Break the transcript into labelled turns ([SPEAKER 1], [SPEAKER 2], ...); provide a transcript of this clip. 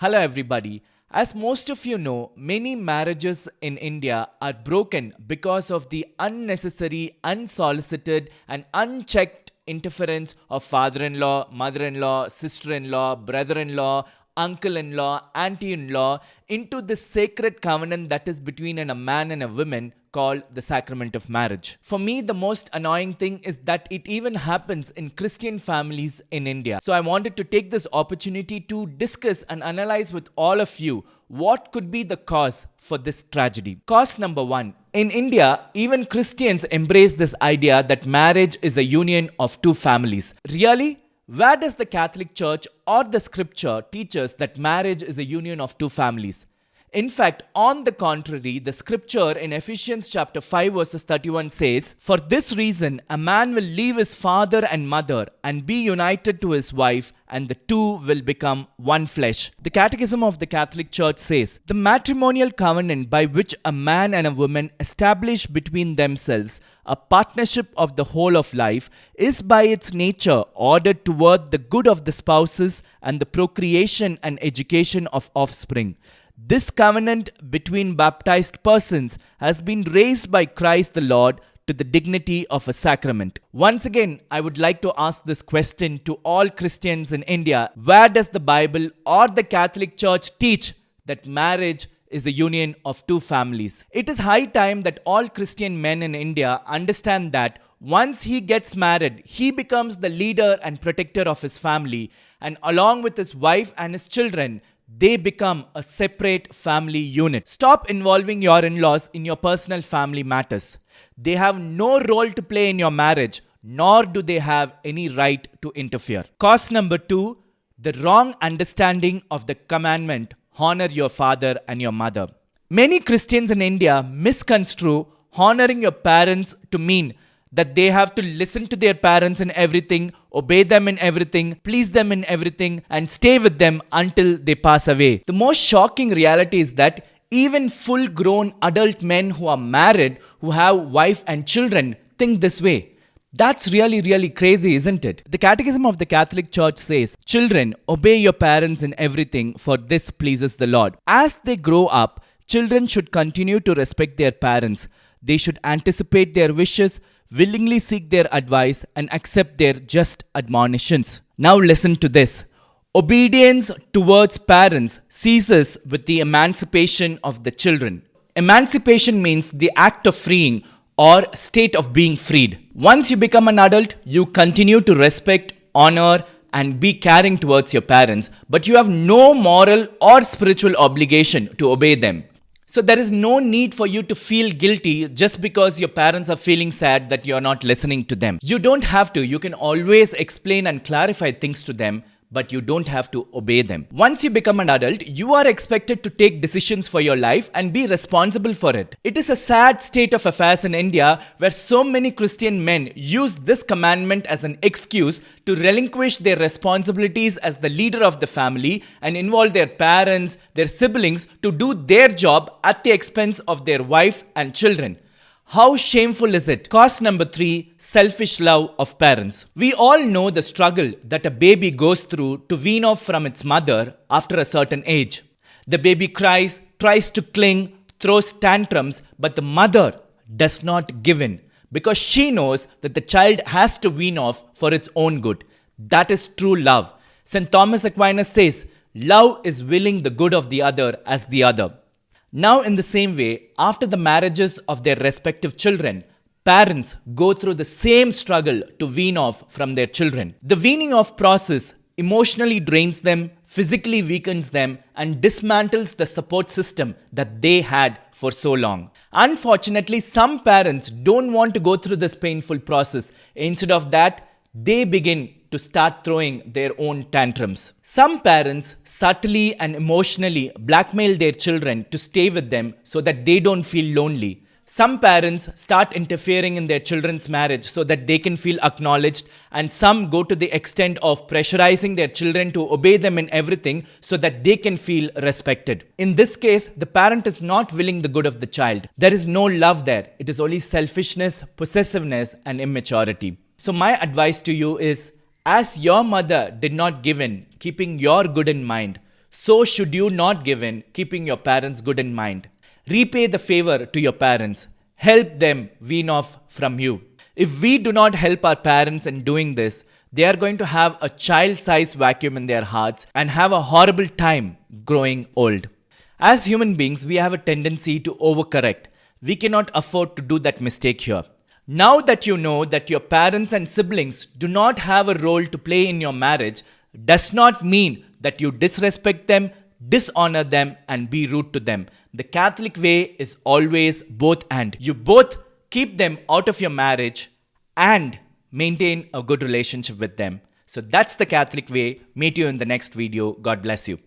[SPEAKER 1] Hello, everybody. As most of you know, many marriages in India are broken because of the unnecessary, unsolicited, and unchecked interference of father in law, mother in law, sister in law, brother in law, uncle in law, auntie in law into the sacred covenant that is between a man and a woman called the sacrament of marriage. For me, the most annoying thing is that it even happens in Christian families in India. So I wanted to take this opportunity to discuss and analyze with all of you what could be the cause for this tragedy. Cause number one. In India, even Christians embrace this idea that marriage is a union of two families. Really? Where does the Catholic Church or the scripture teach us that marriage is a union of two families? In fact, on the contrary, the scripture in Ephesians chapter 5 verses 31 says, "For this reason, a man will leave his father and mother and be united to his wife, and the two will become one flesh." The Catechism of the Catholic Church says, "The matrimonial covenant by which a man and a woman establish between themselves a partnership of the whole of life is by its nature ordered toward the good of the spouses and the procreation and education of offspring. This covenant between baptized persons has been raised by Christ the Lord to the dignity of a sacrament." Once again, I would like to ask this question to all Christians in India. Where does the Bible or the Catholic Church teach that marriage is the union of two families? It is high time that all Christian men in India understand that once he gets married, he becomes the leader and protector of his family, and along with his wife and his children, they become a separate family unit. Stop involving your in-laws in your personal family matters. They have no role to play in your marriage, nor do they have any right to interfere. Cause number two, the wrong understanding of the commandment, honor your father and your mother. Many Christians in India misconstrue honoring your parents to mean that they have to listen to their parents in everything, obey them in everything, please them in everything, and stay with them until they pass away. The most shocking reality is that even full-grown adult men who are married, who have wife and children, think this way. That's really crazy, isn't it? The Catechism of the Catholic Church says, "Children, obey your parents in everything, for this pleases the Lord." As they grow up, children should continue to respect their parents. They should anticipate their wishes, willingly seek their advice, and accept their just admonitions. Now listen to this. Obedience towards parents ceases with the emancipation of the children. Emancipation means the act of freeing or state of being freed. Once you become an adult, you continue to respect, honor, and be caring towards your parents, but you have no moral or spiritual obligation to obey them. So there is no need for you to feel guilty just because your parents are feeling sad that you're not listening to them. You don't have to. You can always explain and clarify things to them, but you don't have to obey them. Once you become an adult, you are expected to take decisions for your life and be responsible for it. It is a sad state of affairs in India where so many Christian men use this commandment as an excuse to relinquish their responsibilities as the leader of the family and involve their parents, their siblings to do their job at the expense of their wife and children. How shameful is it? Cause number three, selfish love of parents. We all know the struggle that a baby goes through to wean off from its mother after a certain age. The baby cries, tries to cling, throws tantrums, but the mother does not give in because she knows that the child has to wean off for its own good. That is true love. St. Thomas Aquinas says, "Love is willing the good of the other as the other." Now, in the same way, after the marriages of their respective children, parents go through the same struggle to wean off from their children. The weaning off process emotionally drains them, physically weakens them, and dismantles the support system that they had for so long. Unfortunately, some parents don't want to go through this painful process. Instead of that, they begin to start throwing their own tantrums. Some parents subtly and emotionally blackmail their children to stay with them so that they don't feel lonely. Some parents start interfering in their children's marriage so that they can feel acknowledged, and some go to the extent of pressurizing their children to obey them in everything so that they can feel respected. In this case, the parent is not willing the good of the child. There is no love there. It is only selfishness, possessiveness, and immaturity. So my advice to you is, as your mother did not give in, keeping your good in mind, So should you not give in, keeping your parents good in mind. Repay the favor to your parents. Help them wean off from you. If we do not help our parents in doing this, they are going to have a child-sized vacuum in their hearts and have a horrible time growing old. As human beings, we have a tendency to overcorrect. We cannot afford to do that mistake here. Now that you know that your parents and siblings do not have a role to play in your marriage, does not mean that you disrespect them, dishonor them, and be rude to them. The Catholic way is always both and. You both keep them out of your marriage and maintain a good relationship with them. So that's the Catholic way. Meet you in the next video. God bless you.